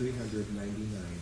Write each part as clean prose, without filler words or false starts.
399.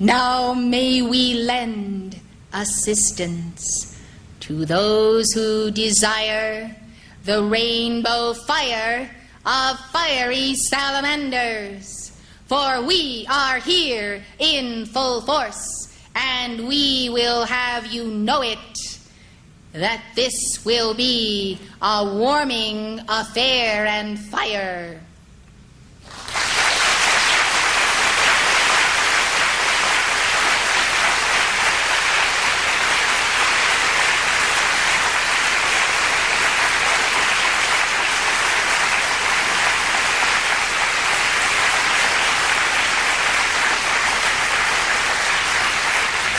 Now may we lend assistance to those who desire the rainbow fire of fiery salamanders, for we are here in full force, and we will have you know it, that this will be a warming affair and fire.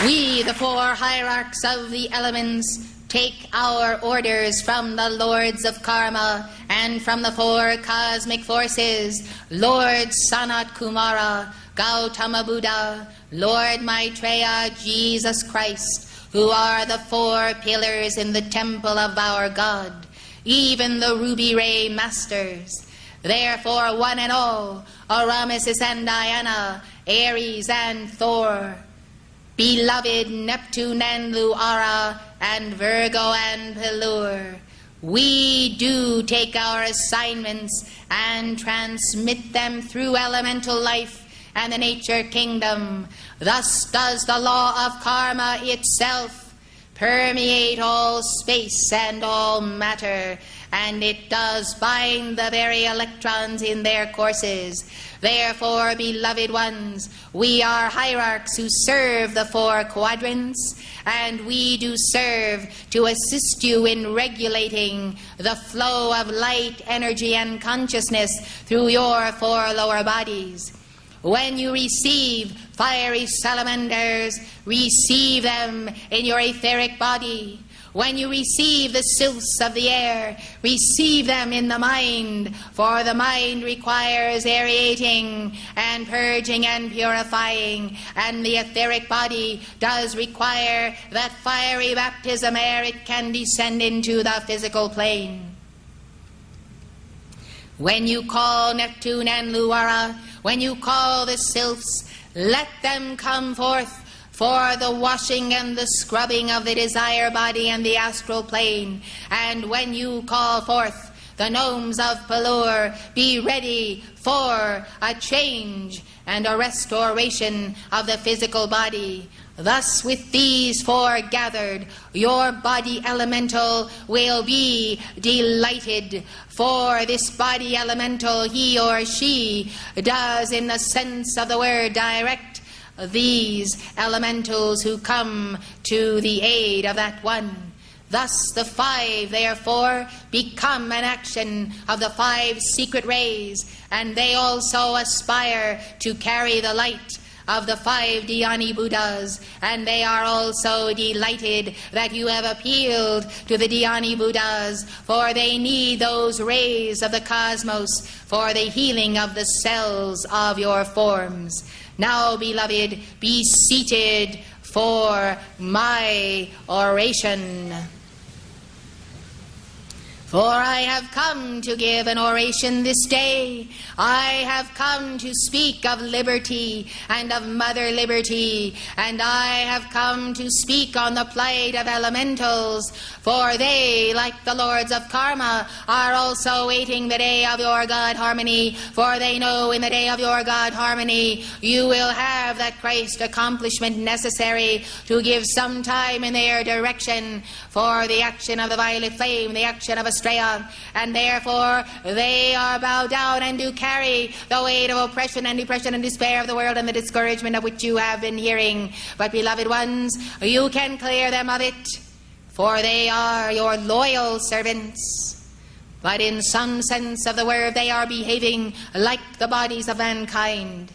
We, the four hierarchs of the elements, take our orders from the lords of karma and from the four cosmic forces, Lord Sanat Kumara, Gautama Buddha, Lord Maitreya, Jesus Christ, who are the four pillars in the temple of our God, even the ruby ray masters. Therefore, one and all, Oromasis and Diana, Aries and Thor, beloved Neptune and Luara, and Virgo and Pelur, we do take our assignments and transmit them through elemental life and the nature kingdom. Thus does the law of karma itself permeate all space and all matter, and it does bind the very electrons in their courses. Therefore, beloved ones, we are hierarchs who serve the four quadrants, and we do serve to assist you in regulating the flow of light, energy, and consciousness through your four lower bodies. When you receive fiery salamanders, receive them in your etheric body. When you receive the sylphs of the air, receive them in the mind, for the mind requires aerating and purging and purifying, and the etheric body does require that fiery baptism ere it can descend into the physical plane. When you call Neptune and Luara, when you call the sylphs, let them come forth for the washing and the scrubbing of the desire body and the astral plane. And when you call forth the gnomes of Pelur, be ready for a change and a restoration of the physical body. Thus, with these four gathered, your body elemental will be delighted, for this body elemental, he or she, does in the sense of the word direct these elementals who come to the aid of that one. Thus the five, therefore, become an action of the five secret rays, and they also aspire to carry the light of the five Dhyani Buddhas, and they are also delighted that you have appealed to the Dhyani Buddhas, for they need those rays of the cosmos for the healing of the cells of your forms. Now, beloved, be seated for my oration. For I have come to give an oration this day. I have come to speak of liberty and of Mother Liberty, and I have come to speak on the plight of elementals, for they, like the lords of karma, are also waiting the day of your God harmony, for they know in the day of your God harmony you will have that Christ accomplishment necessary to give some time in their direction for the action of the violet flame, the action of Astrea, and therefore they are bowed down and do carry the weight of oppression and depression and despair of the world and the discouragement of which you have been hearing. But, beloved ones, you can clear them of it, for they are your loyal servants. But in some sense of the word, they are behaving like the bodies of mankind.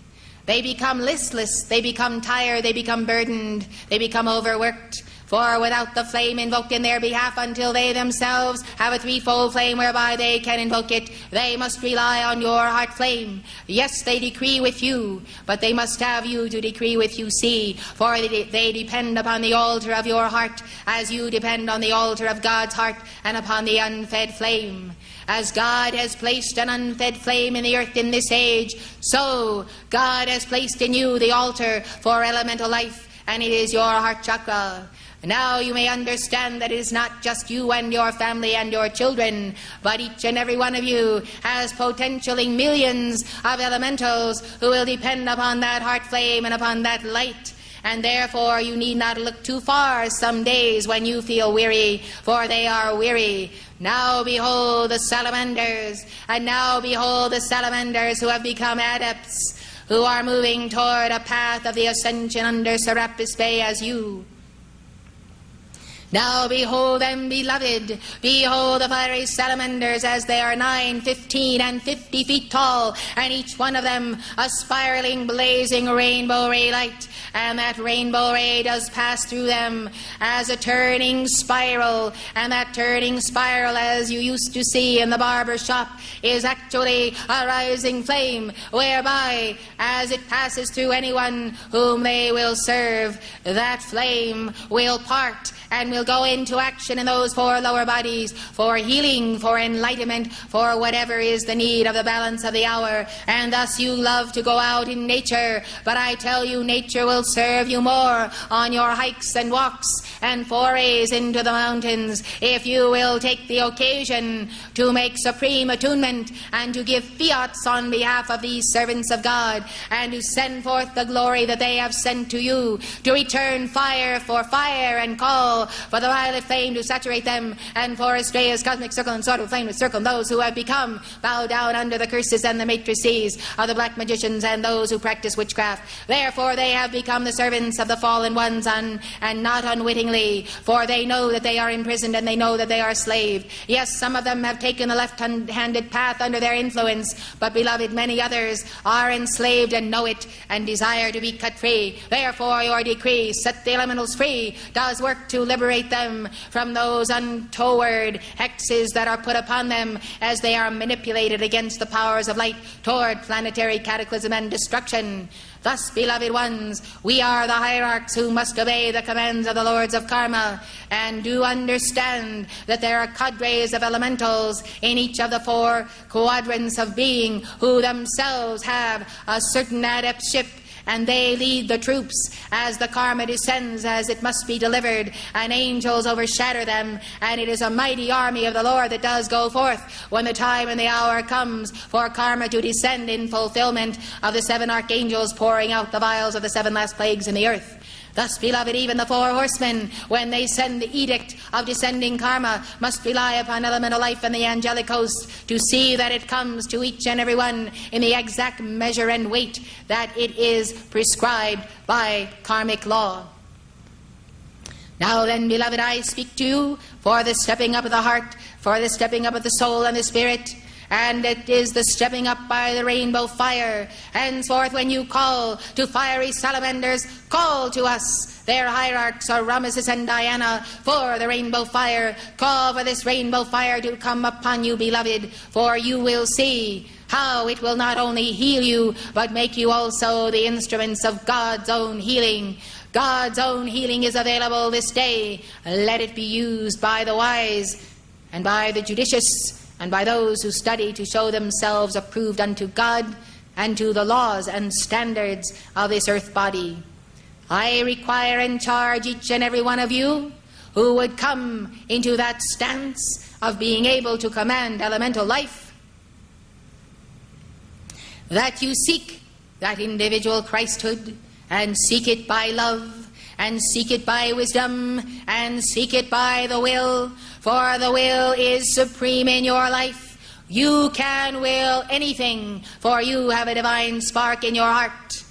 They become listless, they become tired, they become burdened, they become overworked. For without the flame invoked in their behalf until they themselves have a threefold flame whereby they can invoke it, they must rely on your heart flame. Yes, they decree with you, but they must have you to decree with you, see, for they depend upon the altar of your heart as you depend on the altar of God's heart and upon the unfed flame. As God has placed an unfed flame in the earth in this age, so God has placed in you the altar for elemental life, and it is your heart chakra. Now you may understand that it is not just you and your family and your children, but each and every one of you has potentially millions of elementals who will depend upon that heart flame and upon that light. And therefore you need not look too far some days when you feel weary, for they are weary. Now behold the salamanders, and now behold the salamanders who have become adepts, who are moving toward a path of the ascension under Serapis Bey as you. Now behold them, beloved, behold the fiery salamanders as they are 9, 15, and 50 feet tall, and each one of them a spiraling, blazing rainbow ray light, and that rainbow ray does pass through them as a turning spiral, and that turning spiral, as you used to see in the barber shop, is actually a rising flame, whereby, as it passes through anyone whom they will serve, that flame will part and will go into action in those 4 lower bodies for healing, for enlightenment, for whatever is the need of the balance of the hour. And thus you love to go out in nature, but I tell you, nature will serve you more on your hikes and walks and forays into the mountains if you will take the occasion to make supreme attunement and to give fiats on behalf of these servants of God, and to send forth the glory that they have sent to you, to return fire for fire and call for the violet flame to saturate them, and for Astrea's cosmic circle and sword of flame to circle those who have become bow down under the curses and the matrices of the black magicians and those who practice witchcraft. Therefore they have become the servants of the fallen ones, and not unwittingly, for they know that they are imprisoned and they know that they are slaved. Yes, some of them have taken the left-handed path under their influence, but beloved, many others are enslaved and know it and desire to be cut free. Therefore your decree, set the elementals free, does work to liberate them from those untoward hexes that are put upon them as they are manipulated against the powers of light toward planetary cataclysm and destruction. Thus, beloved ones, we are the hierarchs who must obey the commands of the lords of karma, and do understand that there are cadres of elementals in each of the 4 quadrants of being who themselves have a certain adeptship, and they lead the troops as the karma descends, as it must be delivered, and angels overshadow them, and it is a mighty army of the Lord that does go forth when the time and the hour comes for karma to descend in fulfillment of the 7 archangels pouring out the vials of the 7 last plagues in the earth. Thus, beloved, even the 4 horsemen, when they send the edict of descending karma, must rely upon elemental life and the angelic host to see that it comes to each and every one in the exact measure and weight that it is prescribed by karmic law. Now then, beloved, I speak to you for the stepping up of the heart, for the stepping up of the soul and the spirit, and it is the stepping up by the rainbow fire. Henceforth, when you call to fiery salamanders, call to us, their hierarchs, Oромassis and Diana, for the rainbow fire. Call for this rainbow fire to come upon you, beloved, for you will see how it will not only heal you, but make you also the instruments of God's own healing. God's own healing is available this day. Let it be used by the wise and by the judicious, and by those who study to show themselves approved unto God and to the laws and standards of this earth body. I require and charge each and every one of you who would come into that stance of being able to command elemental life, that you seek that individual Christhood, and seek it by love, and seek it by wisdom, and seek it by the will, for the will is supreme in your life. You can will anything, for you have a divine spark in your heart.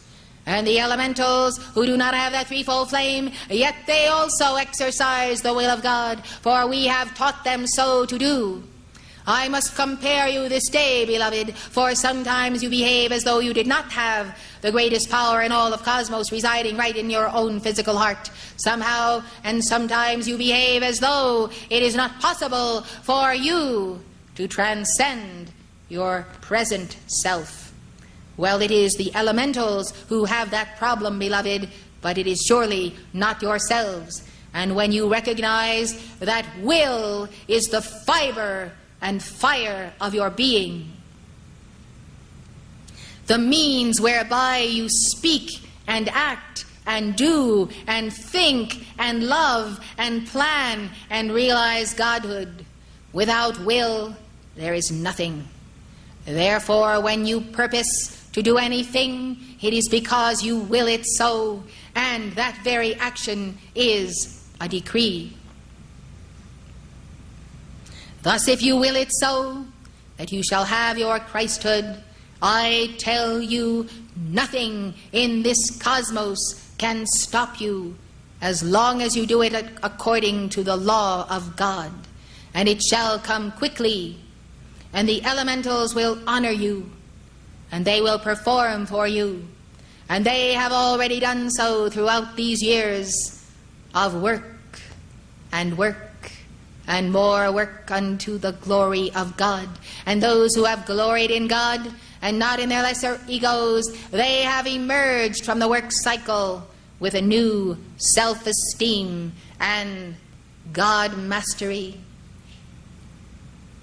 And the elementals who do not have that threefold flame, yet they also exercise the will of God, for we have taught them so to do. I must compare you this day, beloved, for sometimes you behave as though you did not have the greatest power in all of cosmos residing right in your own physical heart. Somehow, and sometimes you behave as though it is not possible for you to transcend your present self. Well, it is the elementals who have that problem, beloved, but it is surely not yourselves. And when you recognize that will is the fiber and fire of your being, the means whereby you speak and act and do and think and love and plan and realize Godhood. Without will, there is nothing. Therefore, when you purpose to do anything, it is because you will it so, and that very action is a decree. Thus, if you will it so, that you shall have your Christhood, I tell you, nothing in this cosmos can stop you as long as you do it according to the law of God. And it shall come quickly, and the elementals will honor you, and they will perform for you. And they have already done so throughout these years of work and more work unto the glory of God. And those who have gloried in God and not in their lesser egos, they have emerged from the work cycle with a new self-esteem and God mastery.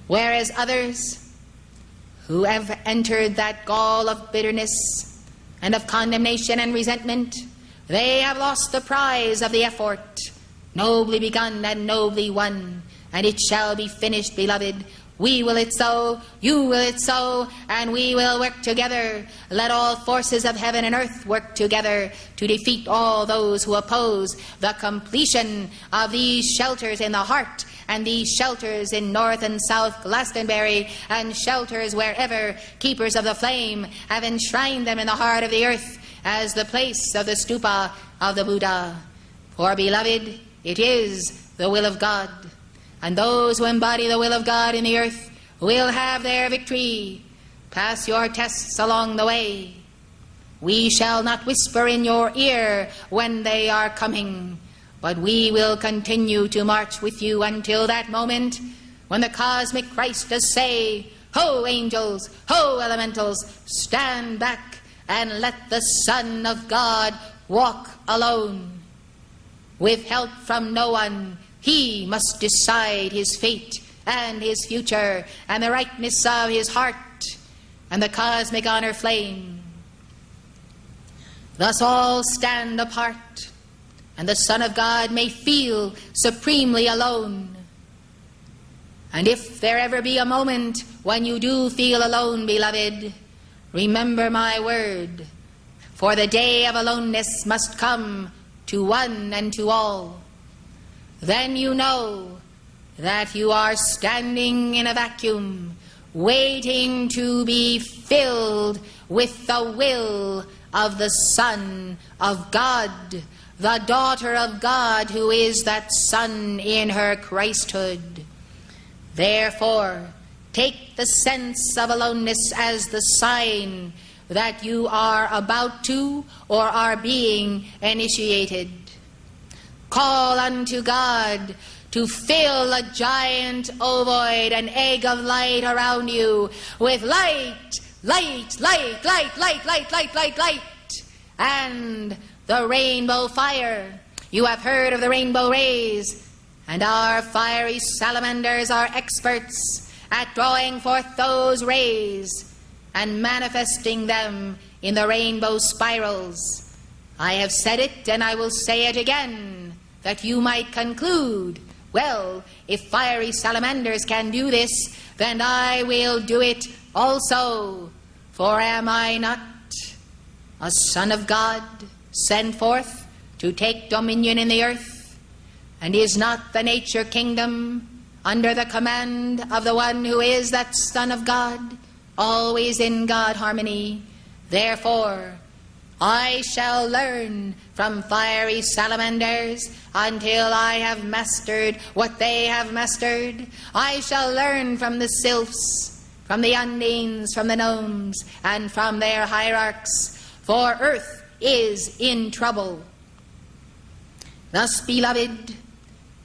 Whereas others who have entered that gall of bitterness and of condemnation and resentment, they have lost the prize of the effort, nobly begun and nobly won. And it shall be finished, beloved. We will it so, you will it so, and we will work together. Let all forces of heaven and earth work together to defeat all those who oppose the completion of these shelters in the heart, and these shelters in North and South Glastonbury, and shelters wherever keepers of the flame have enshrined them in the heart of the earth as the place of the stupa of the Buddha. For, beloved, it is the will of God. And those who embody the will of God in the earth will have their victory. Pass your tests along the way. We shall not whisper in your ear when they are coming, but we will continue to march with you until that moment when the cosmic Christ does say, "Ho, angels, ho, elementals, stand back and let the Son of God walk alone. With help from no one, he must decide his fate and his future and the rightness of his heart and the cosmic honor flame." Thus all stand apart, and the Son of God may feel supremely alone. And if there ever be a moment when you do feel alone, beloved, remember my word, for the day of aloneness must come to one and to all. Then you know that you are standing in a vacuum, waiting to be filled with the will of the Son of God, the daughter of God, who is that Son in her Christhood. Therefore, take the sense of aloneness as the sign that you are about to or are being initiated. Call unto God to fill a giant ovoid, an egg of light around you with light, light, light, light, light, light, light, light, light, and the rainbow fire. You have heard of the rainbow rays, and our fiery salamanders are experts at drawing forth those rays and manifesting them in the rainbow spirals. I have said it, and I will say it again, that you might conclude, well, if fiery salamanders can do this, then I will do it also. For am I not a Son of God, sent forth to take dominion in the earth? And is not the nature kingdom under the command of the one who is that Son of God, always in God harmony? Therefore, I shall learn from fiery salamanders until I have mastered what they have mastered. I shall learn from the sylphs, from the undines, from the gnomes, and from their hierarchs, for earth is in trouble. Thus, beloved,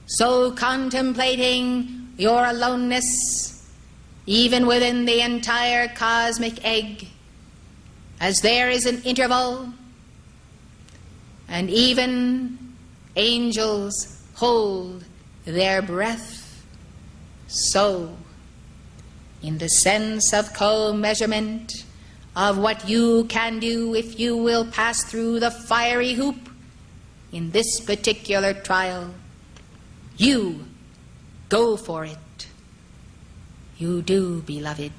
so contemplating your aloneness, even within the entire cosmic egg, as there is an interval, and even angels hold their breath, so, in the sense of co-measurement of what you can do if you will pass through the fiery hoop in this particular trial. You go for it. You do, beloved.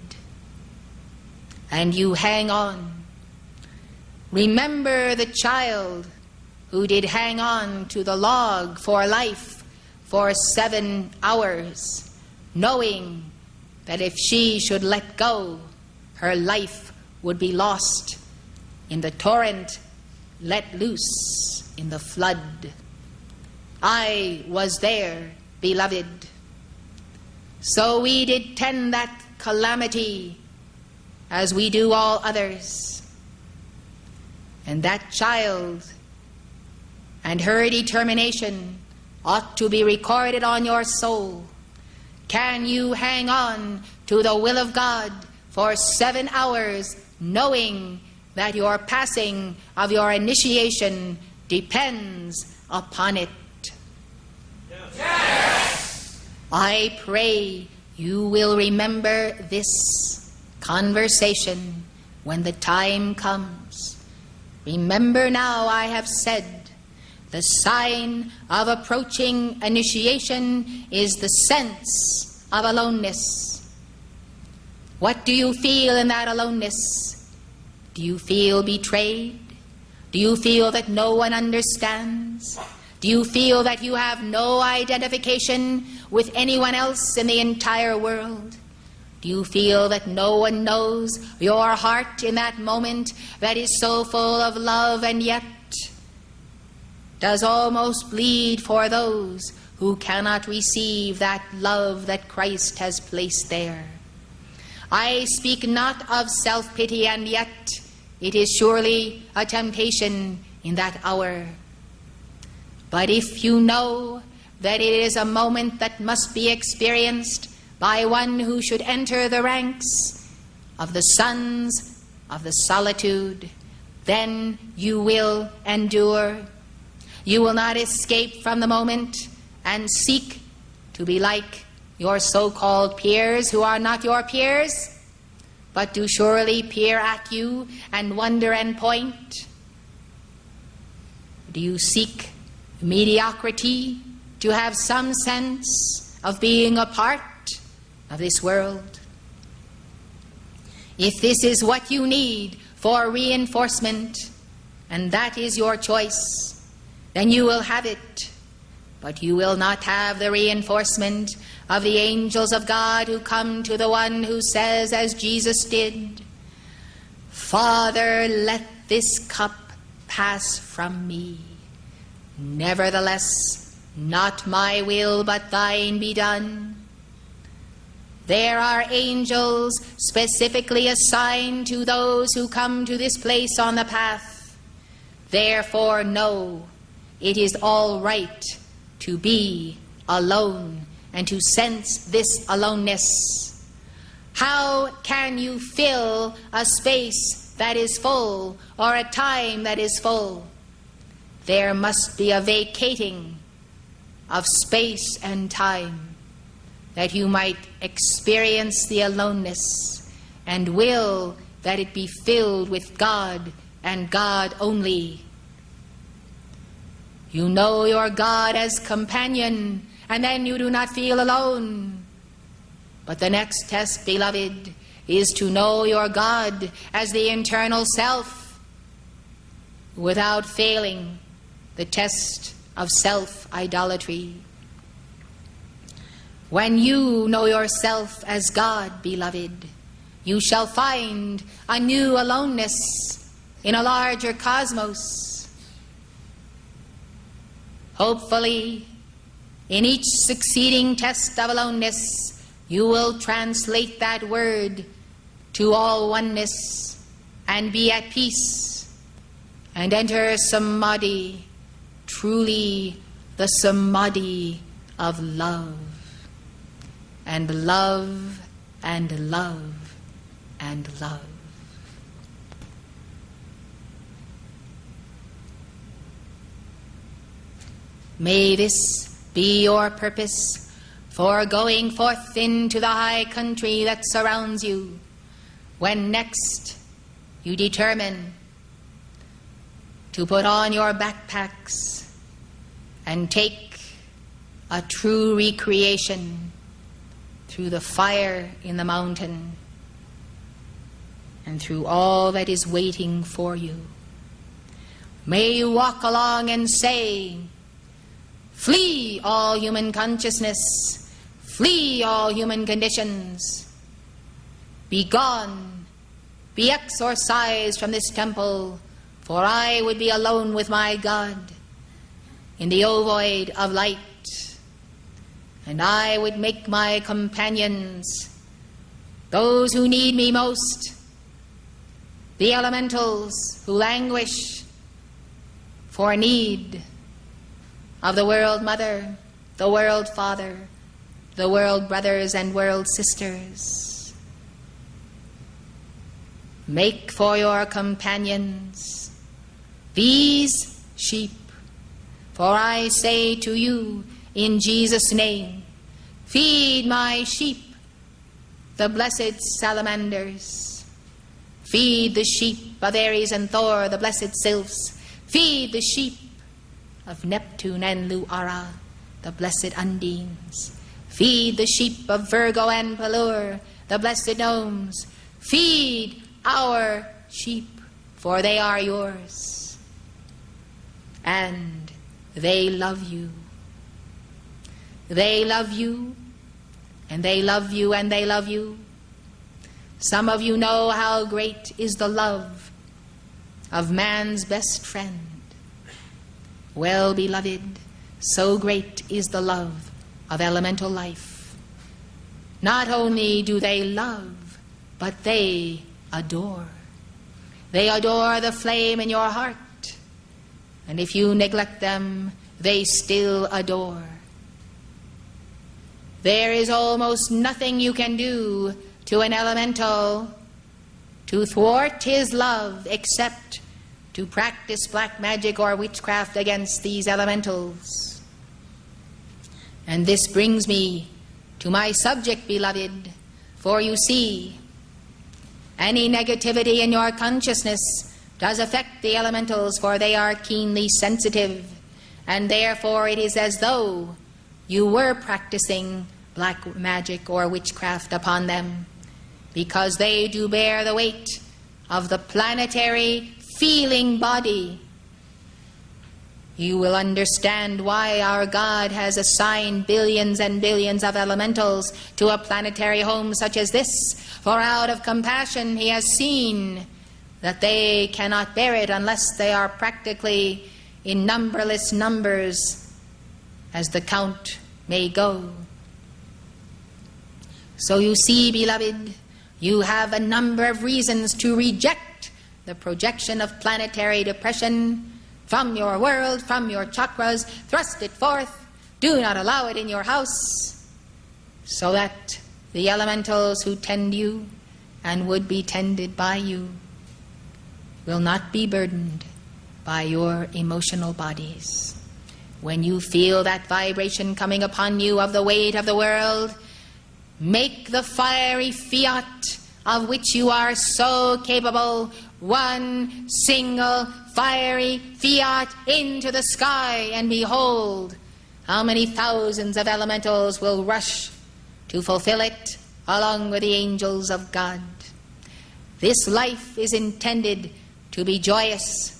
And you hang on. Remember the child who did hang on to the log for life for 7 hours, knowing that if she should let go, her life would be lost in the torrent let loose in the flood. I was there, beloved. So we did tend that calamity as we do all others. And that child and her determination ought to be recorded on your soul. Can you hang on to the will of God for 7 hours, knowing that your passing of your initiation depends upon it? Yes! I pray you will remember this conversation when the time comes. Remember now, I have said, the sign of approaching initiation is the sense of aloneness. What do you feel in that aloneness? Do you feel betrayed? Do you feel that no one understands? Do you feel that you have no identification with anyone else in the entire world? Do you feel that no one knows your heart in that moment that is so full of love and yet does almost bleed for those who cannot receive that love that Christ has placed there? I speak not of self-pity, and yet it is surely a temptation in that hour. But if you know that it is a moment that must be experienced by one who should enter the ranks of the sons of the solitude, then you will endure. You will not escape from the moment and seek to be like your so-called peers who are not your peers, but do surely peer at you and wonder and point. Do you seek mediocrity to have some sense of being a part of this world? If this is what you need for reinforcement, and that is your choice, then you will have it. But you will not have the reinforcement of the angels of God who come to the one who says, as Jesus did, "Father, let this cup pass from me. Nevertheless, not my will, but thine be done." There are angels specifically assigned to those who come to this place on the path. Therefore, know it is all right to be alone and to sense this aloneness. How can you fill a space that is full or a time that is full? There must be a vacating of space and time that you might experience the aloneness and will that it be filled with God and God only. You know your God as companion, and then you do not feel alone. But the next test, beloved, is to know your God as the internal self, without failing the test of self-idolatry. When you know yourself as God, beloved, you shall find a new aloneness in a larger cosmos. Hopefully, in each succeeding test of aloneness, you will translate that word to all oneness and be at peace and enter samadhi, truly the samadhi of love, and love and love and love. May this be your purpose for going forth into the high country that surrounds you, when next you determine to put on your backpacks and take a true recreation through the fire in the mountain and through all that is waiting for you. May you walk along and say, flee all human consciousness, flee all human conditions, be gone, be exorcised from this temple, for I would be alone with my God in the ovoid of light, and I would make my companions, those who need me most, the elementals who languish for need of the world mother, the world father, the world brothers and world sisters. Make for your companions these sheep, for I say to you in Jesus' name, feed my sheep, the blessed salamanders. Feed the sheep of Aries and Thor, the blessed sylphs. Feed the sheep of Neptune and Luara, the blessed undines. Feed the sheep of Virgo and Pelur, the blessed gnomes. Feed our sheep, for they are yours. And they love you. They love you, and they love you, and they love you. Some of you know how great is the love of man's best friend. Well, beloved, so great is the love of elemental life. Not only do they love, but they adore. They adore the flame in your heart. And if you neglect them, they still adore. There is almost nothing you can do to an elemental to thwart his love except to practice black magic or witchcraft against these elementals. And this brings me to my subject, beloved, for you see, any negativity in your consciousness does affect the elementals, for they are keenly sensitive, and therefore it is as though you were practicing black magic or witchcraft upon them, because they do bear the weight of the planetary feeling body. You will understand why our God has assigned billions and billions of elementals to a planetary home such as this, for out of compassion he has seen that they cannot bear it unless they are practically in numberless numbers, as the count may go. So you see, beloved, you have a number of reasons to reject the projection of planetary depression from your world, from your chakras. Thrust it forth. Do not allow it in your house, so that the elementals who tend you and would be tended by you will not be burdened by your emotional bodies. When you feel that vibration coming upon you of the weight of the world, make the fiery fiat of which you are so capable, one single fiery fiat into the sky, and behold, how many thousands of elementals will rush to fulfill it along with the angels of God. This life is intended to be joyous.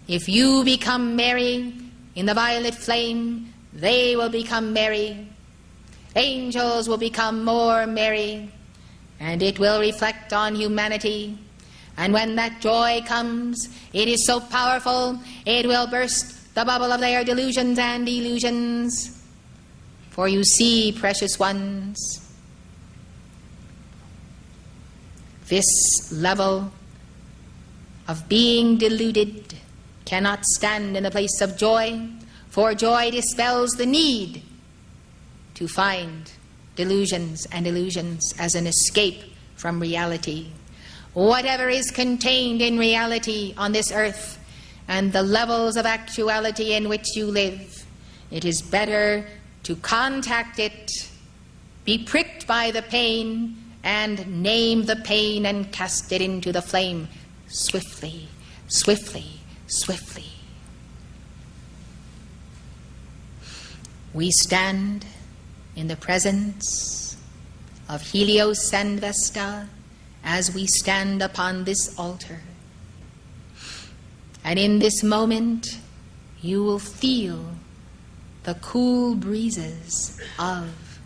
If you become merry in the violet flame, they will become merry. Angels will become more merry, and it will reflect on humanity. And when that joy comes, it is so powerful, it will burst the bubble of their delusions and illusions. For you see, precious ones, this level of being deluded cannot stand in the place of joy, for joy dispels the need to find delusions and illusions as an escape from reality. Whatever is contained in reality on this earth and the levels of actuality in which you live, it is better to contact it, be pricked by the pain, and name the pain and cast it into the flame swiftly, swiftly, swiftly. We stand in the presence of Helios and Vesta as we stand upon this altar. And in this moment, you will feel the cool breezes of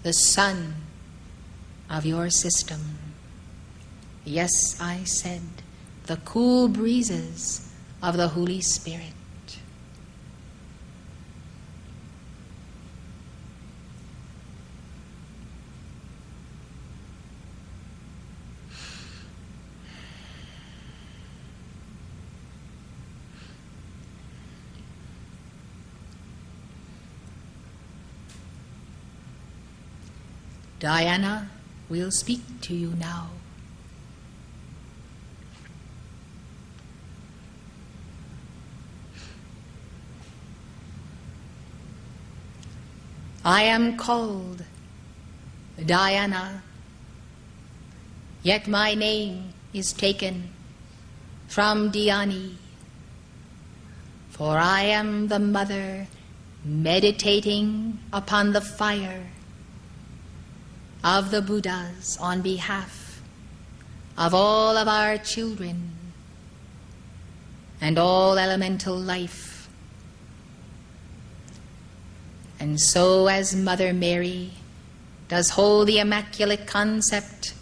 the sun of your system. Yes, I said, the cool breezes of the Holy Spirit. Diana will speak to you now. I am called Diana, yet my name is taken from Diani, for I am the mother meditating upon the fire of the Buddhas on behalf of all of our children and all elemental life. And so as Mother Mary does hold the immaculate concept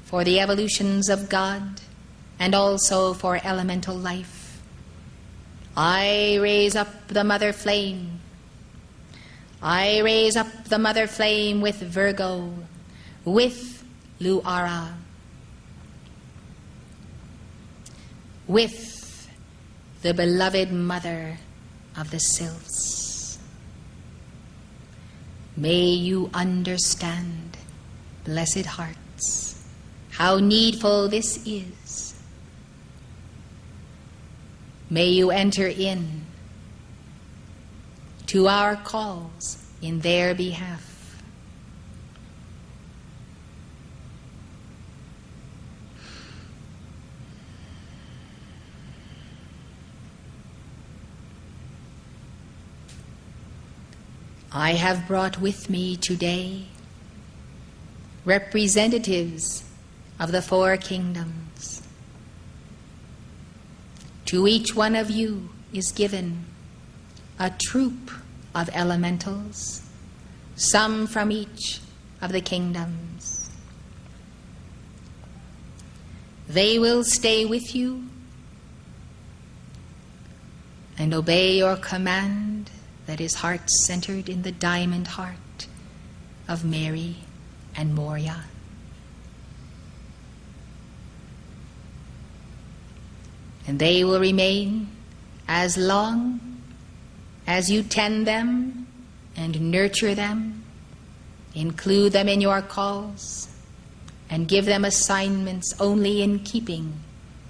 for the evolutions of God and also for elemental life, I raise up the Mother Flame. I raise up the Mother Flame with Virgo, with Luara, with the beloved Mother of the Sylphs. May you understand, blessed hearts, how needful this is. May you enter in to our calls in their behalf. I have brought with me today representatives of the four kingdoms. To each one of you is given a troop of elementals, some from each of the kingdoms. They will stay with you and obey your command that is heart-centered in the diamond heart of Mary and Moria. And they will remain as long as you tend them and nurture them, include them in your calls, and give them assignments only in keeping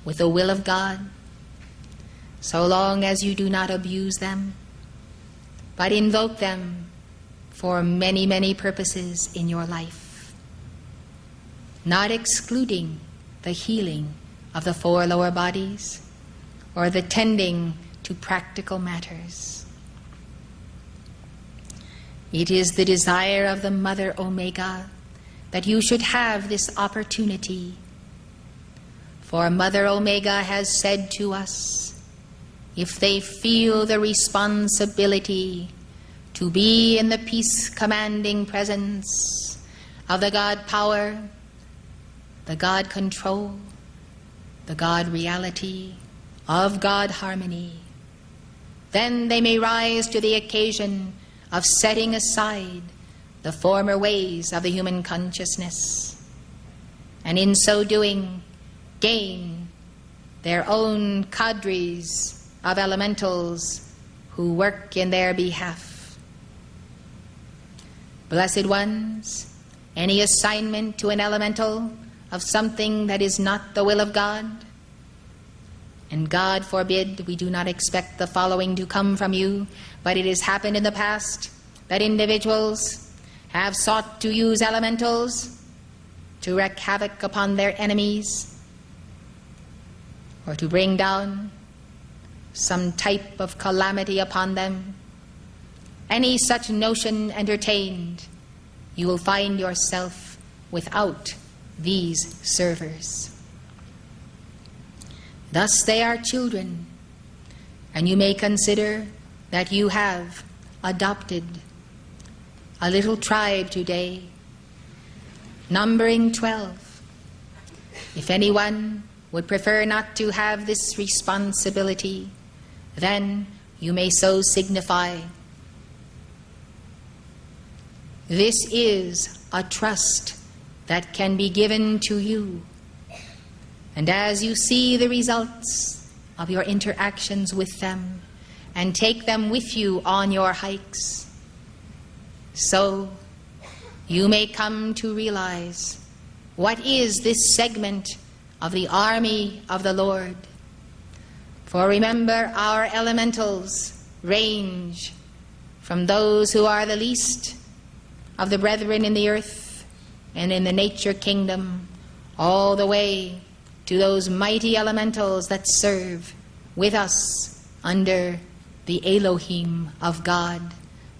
with the will of God, so long as you do not abuse them, but invoke them for many, many purposes in your life, not excluding the healing of the four lower bodies or the tending to practical matters. It is the desire of the Mother Omega that you should have this opportunity, for Mother Omega has said to us, if they feel the responsibility to be in the peace-commanding presence of the God power, the God control, the God reality, of God harmony, then they may rise to the occasion of setting aside the former ways of the human consciousness, and in so doing gain their own cadres of elementals who work in their behalf. Blessed ones, any assignment to an elemental of something that is not the will of God, and God forbid we do not expect the following to come from you, but it has happened in the past that individuals have sought to use elementals to wreak havoc upon their enemies or to bring down some type of calamity upon them. any such notion entertained, you will find yourself without these servers. Thus they are children, and you may consider that you have adopted a little tribe today, numbering 12. If anyone would prefer not to have this responsibility, then you may so signify. This is a trust that can be given to you. And as you see the results of your interactions with them and take them with you on your hikes, so you may come to realize what is this segment of the army of the Lord. For remember, our elementals range from those who are the least of the brethren in the earth and in the nature kingdom, all the way to those mighty elementals that serve with us under the Elohim of God,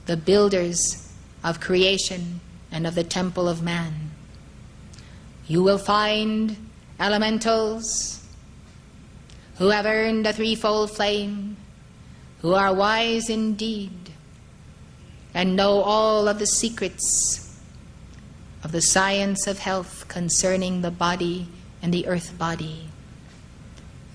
the builders of creation and of the temple of man. You will find elementals who have earned a threefold flame, who are wise indeed, and know all of the secrets of the science of health concerning the body and the earth body.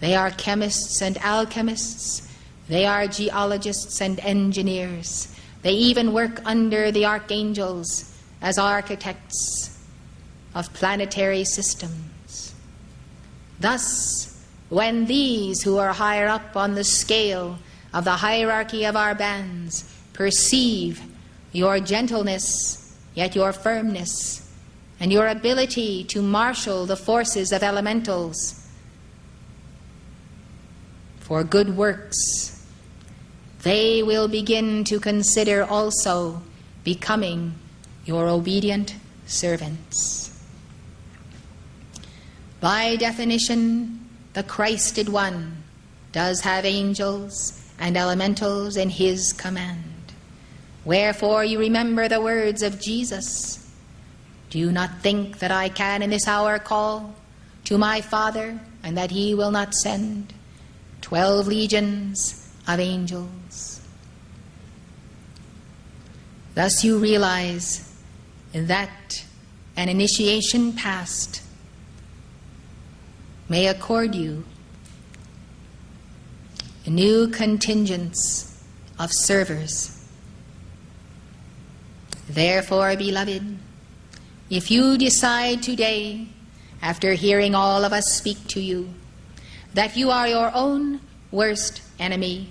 They are chemists and alchemists. They are geologists and engineers. They even work under the archangels as architects of planetary systems. Thus, when these who are higher up on the scale of the hierarchy of our bands perceive your gentleness, yet your firmness, and your ability to marshal the forces of elementals for good works, they will begin to consider also becoming your obedient servants. By definition, the Christed One does have angels and elementals in his command. Wherefore you remember the words of Jesus. Do you not think that I can in this hour call to my Father, and that he will not send 12 legions of angels? Thus you realize that an initiation past may accord you a new contingents of servers. Therefore, beloved, if you decide today, after hearing all of us speak to you, that you are your own worst enemy,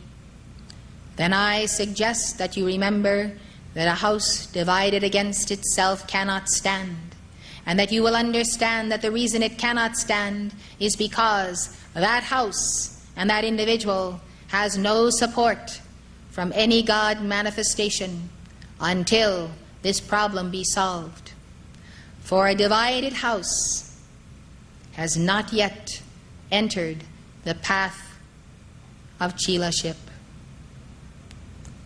then I suggest that you remember that a house divided against itself cannot stand, and that you will understand that the reason it cannot stand is because that house and that individual has no support from any God manifestation until this problem be solved. For a divided house has not yet entered the path of Chilaship.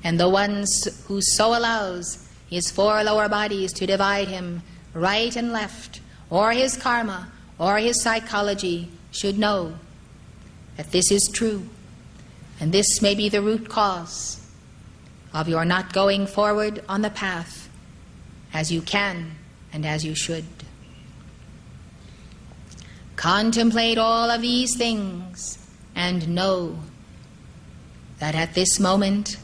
And the one who so allows his 4 lower bodies to divide him right and left, or his karma, or his psychology, should know that this is true, and this may be the root cause of your not going forward on the path as you can and as you should. Contemplate all of these things and know that at this moment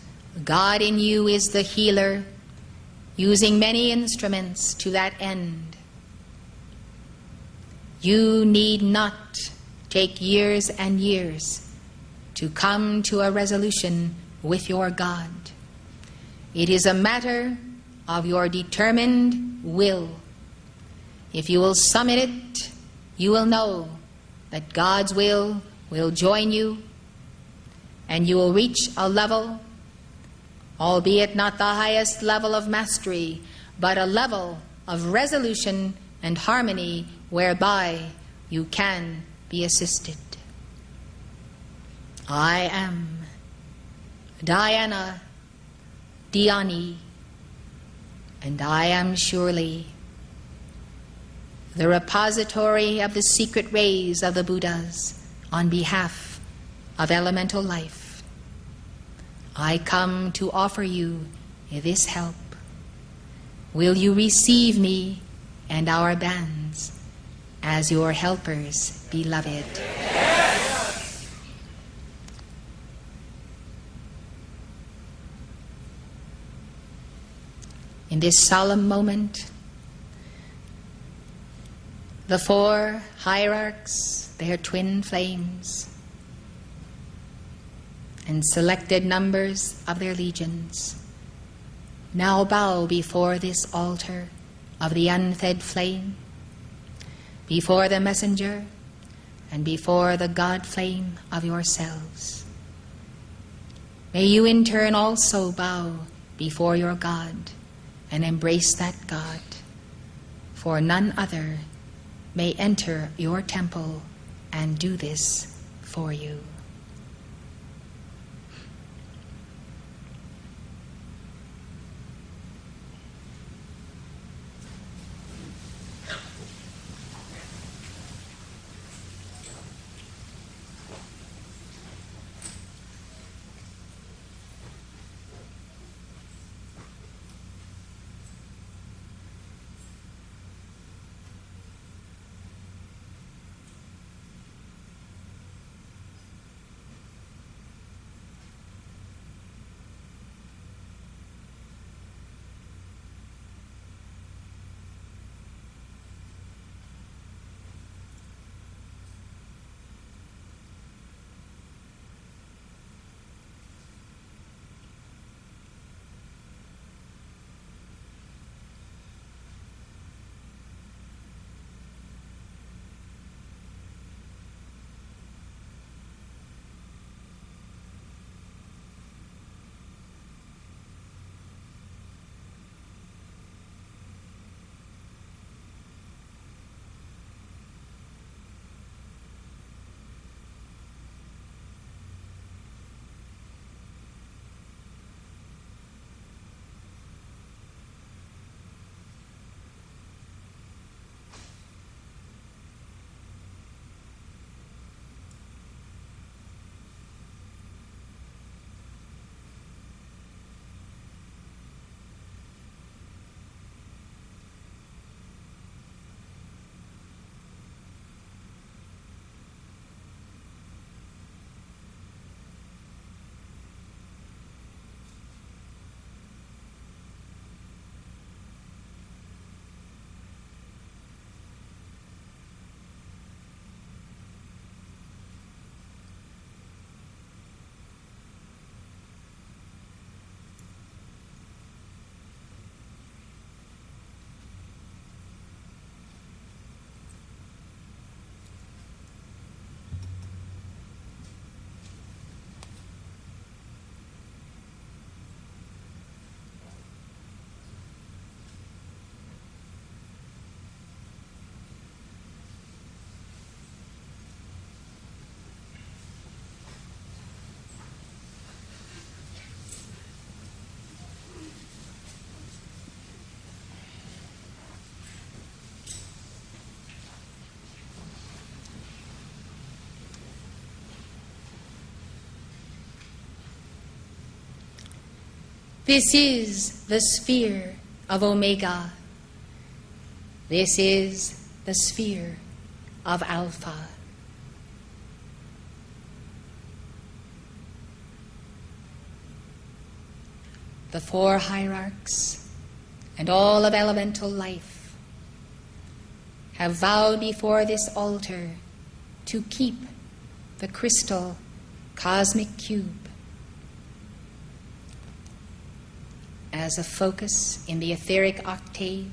God in you is the healer, using many instruments to that end. You need not take years and years to come to a resolution with your God. It is a matter of your determined will. If you will summit it, you will know that God's will join you, and you will reach a level, albeit not the highest level of mastery, but a level of resolution and harmony whereby you can be assisted. I am Diana, Diana, and I am surely the repository of the secret rays of the Buddhas on behalf of elemental life. I come to offer you this help. Will you receive me and our bands as your helpers, beloved? In this solemn moment, the four hierarchs, their twin flames, and selected numbers of their legions now bow before this altar of the unfed flame, before the messenger, and before the God flame of yourselves. May you in turn also bow before your God and embrace that God, for none other may enter your temple and do this for you. This is the sphere of Omega. This is the sphere of Alpha. The four hierarchs and all of elemental life have vowed before this altar to keep the crystal cosmic cube as a focus in the etheric octave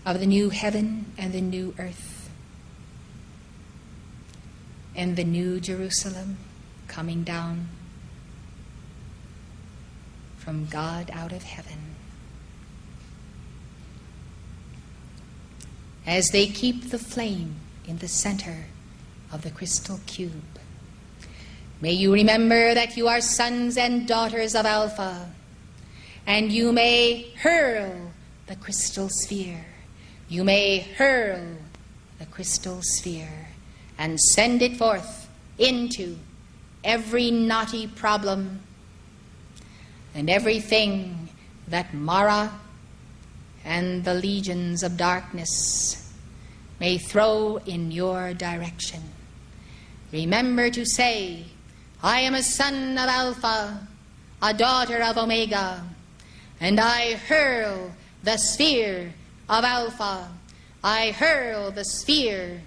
of the new heaven and the new earth and the new Jerusalem coming down from God out of heaven. As they keep the flame in the center of the crystal cube, May you remember that you are sons and daughters of Alpha, and you may hurl the crystal sphere. You may hurl the crystal sphere and send it forth into every knotty problem and everything that Mara and the legions of darkness may throw in your direction. Remember to say, I am a son of Alpha, a daughter of Omega, and I hurl the sphere of Alpha. I hurl the sphere,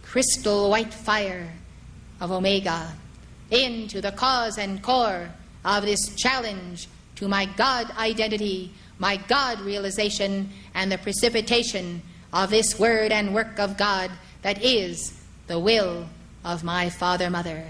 crystal white fire of Omega, into the cause and core of this challenge to my God identity, my God realization, and the precipitation of this word and work of God that is the will of my Father, Mother.